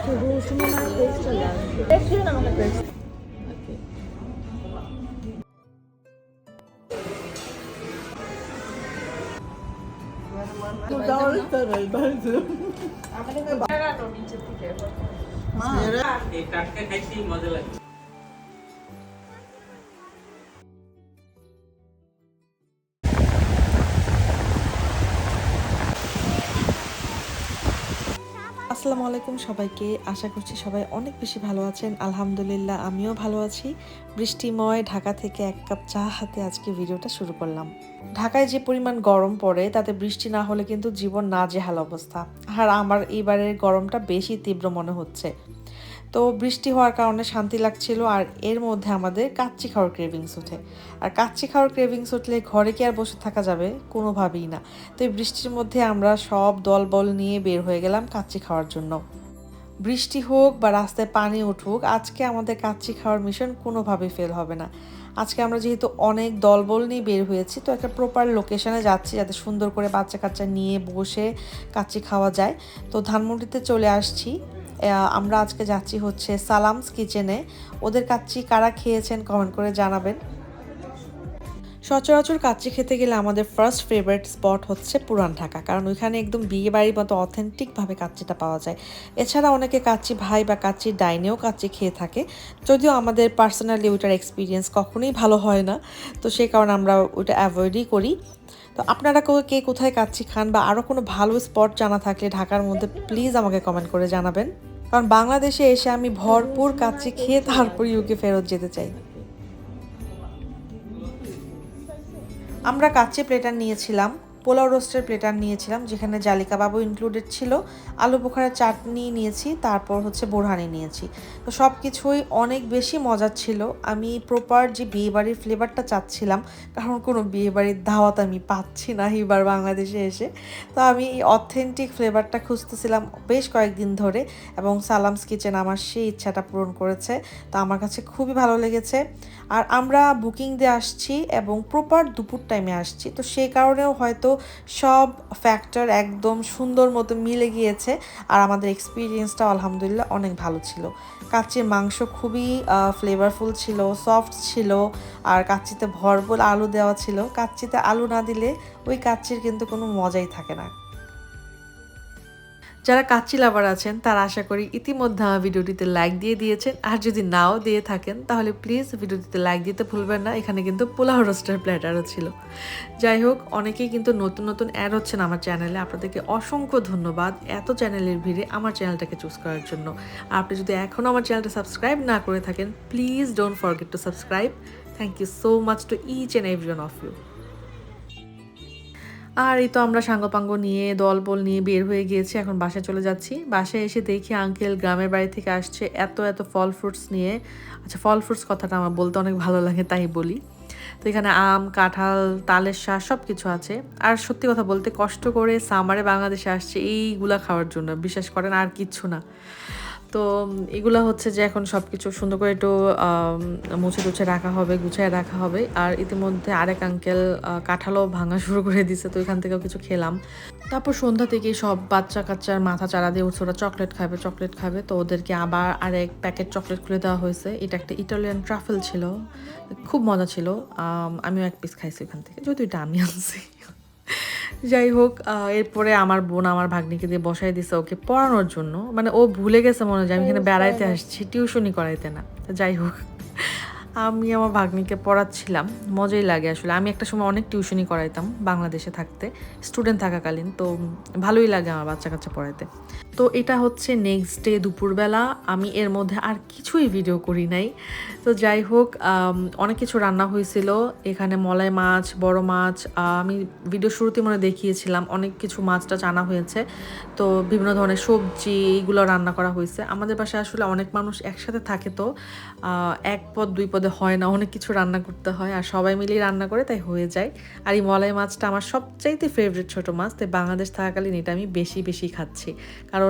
রসুনের পেস্টটা লাগবে। পেস্ট দিন আমাকে পেস্ট। আসসালামু আলাইকুম সবাইকে। আশা করছি সবাই অনেক বেশি ভালো আছেন। আলহামদুলিল্লাহ আমিও ভালো আছি। বৃষ্টিময় ঢাকা থেকে এক কাপ চা হাতে আজকে ভিডিওটা শুরু করলাম। ঢাকায় যে পরিমাণ গরম পড়ে তাতে বৃষ্টি না হলে কিন্তু জীবন নাজেহাল অবস্থা। আর আমার এইবারের গরমটা বেশি তীব্র মনে হচ্ছে। তো বৃষ্টি হওয়ার কারণে শান্তি লাগছিল, আর এর মধ্যে আমাদের কাচ্চি খাওয়ার ক্রেভিংস ওঠে। আর কাচ্চি খাওয়ার ক্রেভিংস উঠলে ঘরে কি আর বসে থাকা যাবে? কোনোভাবেই না। তো এই বৃষ্টির মধ্যে আমরা সব দলবল নিয়ে বের হয়ে গেলাম কাচ্চি খাওয়ার জন্য। বৃষ্টি হোক বা রাস্তায় পানি উঠুক, আজকে আমাদের কাচ্চি খাওয়ার মিশন কোনোভাবেই ফেল হবে না। আজকে আমরা যেহেতু অনেক দলবল নিয়ে বের হয়েছি, তো একটা প্রপার লোকেশনে যাচ্ছি যাতে সুন্দর করে বাচ্চা কাচ্চা নিয়ে বসে কাচ্চি খাওয়া যায়। তো ধানমন্ডিতে চলে আসছি। আমরা আজকে যাচ্ছি হচ্ছে সালামস কিচেনে। ওদের কাচ্চি কারা খেয়েছেন কমেন্ট করে জানাবেন। সচরাচর কাচ্চি খেতে গেলে আমাদের ফার্স্ট ফেভারিট স্পট হচ্ছে পুরান ঢাকা, কারণ ওইখানে একদম বিয়ে বাড়ির মতো অথেন্টিকভাবে কাচ্চিটা পাওয়া যায়। এছাড়া অনেকে কাচ্চি ভাই বা কাচ্চি ডাইনেও কাচ্চি খেয়ে থাকে, যদিও আমাদের পার্সোনালি ওইটার এক্সপিরিয়েন্স কখনোই ভালো হয় না। তো সেই কারণে আমরা ওইটা অ্যাভয়েডই করি। তো আপনারা কে কোথায় কাচ্চি খান বা আরও কোনো ভালো স্পট জানা থাকলে ঢাকার মধ্যে প্লিজ আমাকে কমেন্ট করে জানাবেন, কারণ বাংলাদেশে এসে আমি ভরপুর কাচ্চি খেয়ে তারপর ইউকে ফেরত যেতে চাই। আমরা কাচ্চি প্লেটার নিয়েছিলাম, পোলাও রোস্টের প্লেটার নিয়েছিলাম যেখানে জালি কাবাবও ইনক্লুডেড ছিল, আলু বোখারার চাটনি নিয়েছি, তারপর হচ্ছে বোরহানি নিয়েছি। তো সব কিছুই অনেক বেশি মজার ছিল। আমি প্রপার যে বিয়েবাড়ির ফ্লেভারটা চাচ্ছিলাম, কারণ কোনো বিয়েবাড়ির দাওয়াত আমি পাচ্ছি না এবার বাংলাদেশে এসে। তো আমি এই অথেন্টিক ফ্লেভারটা খুঁজতেছিলাম বেশ কয়েকদিন ধরে, এবং সালামস কিচেন আমার সেই ইচ্ছাটা পূরণ করেছে। তো আমার কাছে খুবই ভালো লেগেছে। আর আমরা বুকিং দিয়ে আসছি এবং প্রপার দুপুর টাইমে আসছি, তো সেই কারণেও হয়তো সব ফ্যাক্টর একদম সুন্দর মতো মিলে গিয়েছে। আর আমাদের এক্সপিরিয়েন্সটা আলহামদুলিল্লাহ অনেক ভালো ছিল। কাচ্চির মাংস খুবই ফ্লেভারফুল ছিল, সফট ছিল, আর কাচ্চিতে ভরপুর আলু দেওয়া ছিল। কাচ্চিতে আলু না দিলে ওই কাচ্চির কিন্তু কোনো মজাই থাকে না। যারা কাচ্চি লাভার আছেন তারা আশা করি ইতিমধ্যে আমার ভিডিওটিতে লাইক দিয়ে দিয়েছেন, আর যদি নাও দিয়ে থাকেন তাহলে প্লিজ ভিডিওটিতে লাইক দিতে ভুলবেন না। এখানে কিন্তু পোলাও রোস্টার প্ল্যাটারও ছিল। যাই হোক, অনেকেই কিন্তু নতুন নতুন অ্যাড হচ্ছেন আমার চ্যানেলে, আপনাদেরকে অসংখ্য ধন্যবাদ এত চ্যানেলের ভিড়ে আমার চ্যানেলটাকে চুজ করার জন্য। আর আপনি যদি এখনও আমার চ্যানেলটা সাবস্ক্রাইব না করে থাকেন, please don't forget to subscribe. Thank you so much to each and every one of you. আর এই তো আমরা সাঙ্গপাঙ্গ নিয়ে দলবল নিয়ে বের হয়ে গিয়েছি, এখন বাসায় চলে যাচ্ছি। বাসায় এসে দেখি আঙ্কেল গ্রামের বাড়ি থেকে আসছে এত এত ফল ফ্রুটস নিয়ে। আচ্ছা, ফল ফ্রুটস কথাটা আমার বলতে অনেক ভালো লাগে তাই বলি। তো এখানে আম, কাঁঠাল, তালের শাঁস সব কিছু আছে। আর সত্যি কথা বলতে কষ্ট করে সামারে বাংলাদেশে আসছে এইগুলা খাওয়ার জন্য, বিশ্বাস করেন, আর কিচ্ছু না। তো এগুলো হচ্ছে যে এখন সব কিছু সুন্দর করে একটু মুছে টুছে রাখা হবে, গুছিয়ে রাখা হবে। আর ইতিমধ্যে আরেক আঙ্কেল কাঁঠালও ভাঙা শুরু করে দিছে, তো এখান থেকেও কিছু খেলাম। তারপর সন্ধ্যা থেকেই সব বাচ্চা কাচ্চার মাথা চারা দিয়ে উঠছে, ওরা চকলেট খাবে চকলেট খাবে। তো ওদেরকে আবার আরেক প্যাকেট চকলেট খুলে দেওয়া হয়েছে। এটা একটা ইটালিয়ান ট্রাফেল ছিল, খুব মজা ছিল। আমিও এক পিস খাইছি ওখান থেকে, যদিও এটা আমি আনছি। যাই হোক, এরপরে আমার বোন আমার ভাগ্নিকে দিয়ে বসাই দিছে ওকে পড়ানোর জন্য। মানে ও ভুলে গেছে মনে হয় আমি এখানে বেড়াইতে আসছি, টিউশনই করাইতে না। যাই হোক, আমি আমার ভাগ্নিকে পড়াচ্ছিলাম। মজাই লাগে আসলে। আমি একটা সময় অনেক টিউশনই করাইতাম বাংলাদেশে থাকতে, স্টুডেন্ট থাকাকালীন। তো ভালোই লাগে আমার বাচ্চা কাচ্চা পড়াইতে। তো এটা হচ্ছে নেক্সট ডে দুপুরবেলা। আমি এর মধ্যে আর কিছুই ভিডিও করি নাই। তো যাই হোক, অনেক কিছু রান্না হয়েছিল এখানে, মলাই মাছ, বড় মাছ। আমি ভিডিও শুরুতে মনে দেখিয়েছিলাম অনেক কিছু মাছ টাছ আনা হয়েছে। তো বিভিন্ন ধরনের সবজি এইগুলো রান্না করা হয়েছে। আমাদের বাসায় আসলে অনেক মানুষ একসাথে থাকে, তো এক পদ দুই পদে হয় না, অনেক কিছু রান্না করতে হয়, আর সবাই মিলেই রান্না করে তাই হয়ে যায়। আর এই মলাই মাছটা আমার সবচাইতে ফেভারিট ছোটো মাছ, তাই বাংলাদেশ থাকাকালীন এটা আমি বেশি বেশি খাচ্ছি। কারণ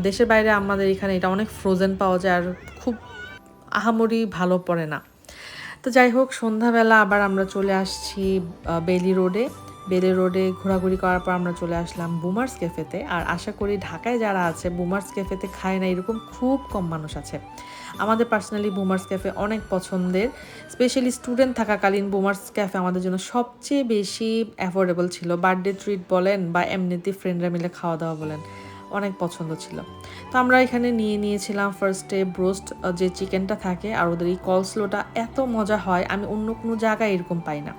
দেশের বাইরে আমাদের এখানে এটা অনেক ফ্রোজেন পাওয়া যায়, আর খুব আহামরি ভালো পড়ে না। তো যাই হোক, সন্ধ্যাবেলা আবার আমরা চলে আসছি বেলি রোডে। বেলে রোডে ঘোরাঘুরি করার পর আমরা চলে আসলাম বুমার্স ক্যাফেতে। আর আশা করি ঢাকায় যারা আছে বুমার্স ক্যাফেতে খায় না এরকম খুব কম মানুষ আছে। আমাদের পার্সোনালি বুমার্স ক্যাফে অনেক পছন্দের, স্পেশালি স্টুডেন্ট থাকাকালীন বুমার্স ক্যাফে আমাদের জন্য সবচেয়ে বেশি অ্যাফোর্ডেবল ছিল। বার্থডে ট্রিট বলেন বা এমনিতে ফ্রেন্ডরা মিলে খাওয়া দাওয়া বলেন, অনেক পছন্দ ছিল। তো আমরা এখানে নিয়েছিলাম ফার্স্টে ব্রোস্ট, যে চিকেনটা থাকে, আর ওদের এই কলস্লোটা এত মজা হয়, আমি অন্য কোনো জায়গায় এরকম পাই না।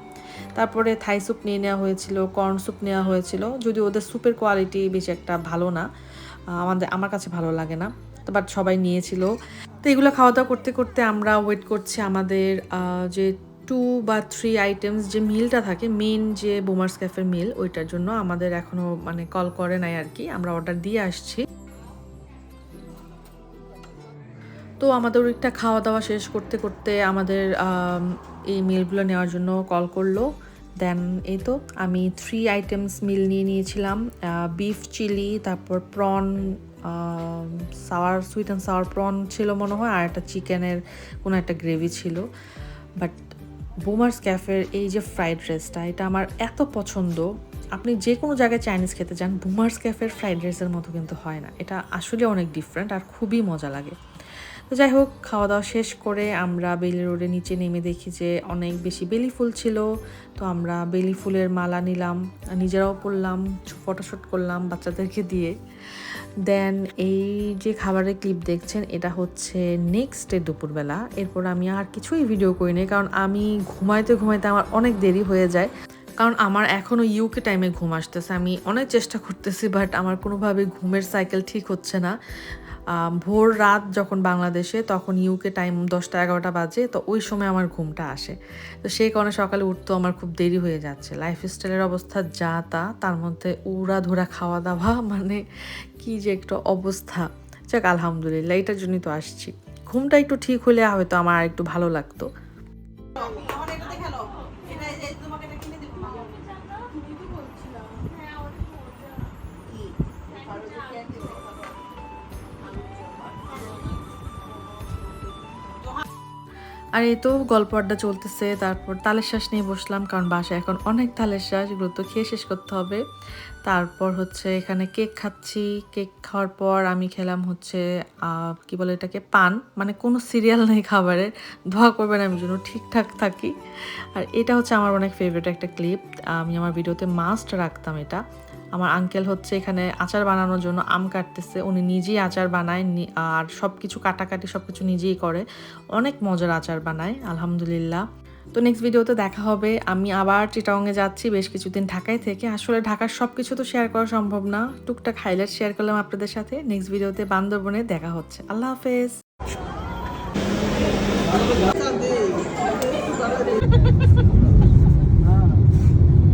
তারপরে থাই স্যুপ নিয়ে নেওয়া হয়েছিল, কর্ন স্যুপ নেওয়া হয়েছিল, যদি ওদের স্যুপের কোয়ালিটি বেশি একটা ভালো না, আমার কাছে ভালো লাগে না, তো বাট সবাই নিয়েছিল। তো এগুলো খাওয়া দাওয়া করতে করতে আমরা ওয়েট করছি আমাদের যে 2 বা 3 আইটেমস যে মিলটা থাকে, মেন যে বুমার্স ক্যাফের মিল, ওইটার জন্য আমাদের এখনও মানে কল করে নাই আর কি, আমরা অর্ডার দিয়ে আসছি। তো আমাদের ওইটা খাওয়া দাওয়া শেষ করতে করতে আমাদের এই মিলগুলো নেওয়ার জন্য কল করলো। দেন এই তো আমি 3 আইটেমস মিল নিয়েছিলাম, বিফ চিলি, তারপর prawn, sweet and sour prawn ছিল মনে হয়, আর একটা চিকেনের কোনো একটা গ্রেভি ছিল। বাট বুমার্স ক্যাফের এই যে ফ্রাইড রাইসটা, এটা আমার এত পছন্দ। আপনি যে কোনো জায়গায় চাইনিজ খেতে যান, বুমার্স ক্যাফের ফ্রাইড রাইসের মতো কিন্তু হয় না, এটা আসলে অনেক ডিফারেন্ট আর খুবই মজা লাগে। তো যাই হোক, খাওয়া দাওয়া শেষ করে আমরা বেলি রোডের নিচে নেমে দেখি যে অনেক বেশি বেলি ফুল ছিল। তো আমরা বেলি ফুলের মালা নিলাম, নিজেরাও পরলাম, ফটোশ্যুট করলাম বাচ্চাদেরকে দিয়ে। দেন এই যে খাবারের ক্লিপ দেখছেন, এটা হচ্ছে নেক্সট ডে দুপুরবেলা। এরপর আমি আর কিছুই ভিডিও করিনি, কারণ আমি ঘুমাইতে আমার অনেক দেরি হয়ে যায়, কারণ আমার এখনও ইউকে টাইমে ঘুম আসতেছে। আমি অনেক চেষ্টা করতেছি, বাট আমার কোনোভাবে ঘুমের সাইকেল ঠিক হচ্ছে না। ভোর রাত যখন বাংলাদেশে, তখন ইউকে টাইম 10টা-11টা বাজে, তো ওই সময় আমার ঘুমটা আসে। তো সেই কারণে সকালে উঠতেও আমার খুব দেরি হয়ে যাচ্ছে। লাইফস্টাইলের অবস্থা যা তা, তার মধ্যে উড়াধুরা খাওয়া দাওয়া, মানে কি যে একটা অবস্থা। যাক আলহামদুলিল্লাহ, এটার জন্যই তো আসছি। ঘুমটা একটু ঠিক হলে হয়তো আমার আর একটু ভালো লাগতো। আর এই তো গল্প আড্ডা চলতেছে, তারপর তালের শ্বাস নিয়ে বসলাম, কারণ বাসায় এখন অনেক তালের শ্বাস, এগুলো তো খেয়ে শেষ করতে হবে। তারপর হচ্ছে এখানে কেক খাচ্ছি। কেক খাওয়ার পর আমি খেলাম হচ্ছে কি বলে এটাকে, পান, মানে কোনো সিরিয়াল নেই খাবারের, দোয়া করবেন আমি যেন ঠিকঠাক থাকি। আর এটা হচ্ছে আমার অনেক ফেভারিট একটা ক্লিপ, আমি আমার ভিডিওতে মাস্ট রাখতাম এটা। আমার আঙ্কেল হচ্ছে এখানে আচার বানানোর জন্য আম কাটতেছে, উনি নিজেই আচার বানায়, আর সব কিছু কাটাকাটি সব কিছু নিজেই করে, অনেক মজার আচার বানায় আলহামদুলিল্লাহ। তো নেক্সট ভিডিওতে দেখা হবে। আমি আবার চিটাগংয়ে যাচ্ছি বেশ কিছুদিন ঢাকায় থেকে। আসলে ঢাকার সব কিছু তো শেয়ার করা সম্ভব না, টুকটাক হাইলাইট শেয়ার করলাম আপনাদের সাথে। নেক্সট ভিডিওতে বান্দরবনে দেখা হচ্ছে। আল্লাহ হাফেজ।